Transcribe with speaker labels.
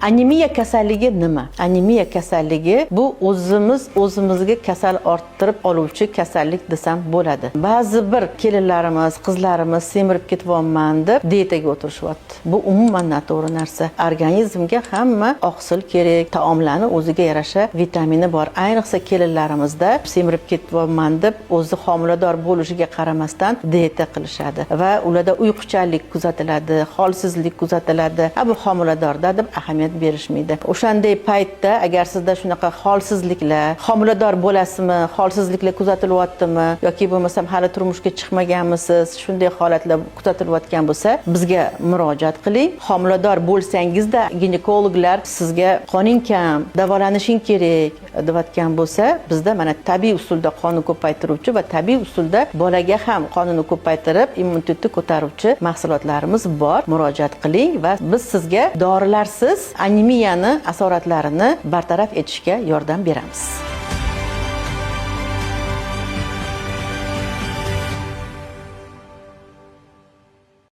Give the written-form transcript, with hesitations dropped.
Speaker 1: Anemiya kasalligi nima? Anemiya kasalligi bu o'zimizga kasal orttirib oluvchi kasallik desam bo'ladi. Ba'zi bir kelinlarimiz, qizlarimiz semirib ketyapman deb diyetaga o'tirishyapti. Bu umuman noto'g'ri narsa. Organizmga hamma oqsil kerak, taomlarning o'ziga yarasha vitamini bor. Ayniqsa kelinlarimizda semirib ketyapman deb o'zi homilador bo'lishiga qaramasdan diyeta qilishadi va ularda uyquchanlik kuzatiladi, holsizlik kuzatiladi. Bu homiladorda deb ahamiyat berishmaydi. O'shanday paytda agar sizda shunaqa holsizliklar, homilador bo'lasizmi, holsizliklar kuzatilyaptimi yoki bo'lmasam hali turmushga chiqmaganmisiz, shunday holatlar kuzatilayotgan bo'lsa, bizga murojaat qiling. Homilador bo'lsangizda ginekologlar sizga qoning kam, davolanishing kerak deyotgan bo'lsa, bizda mana tabiiy usulda qonni ko'paytiruvchi va tabiiy usulda bolaga ham qonini ko'paytirib, immunitetni ko'taruvchi mahsulotlarimiz bor. Murojaat qiling va biz sizga dorilarsiz anemiyani asoratlarini bartaraf etishga yordam beramiz.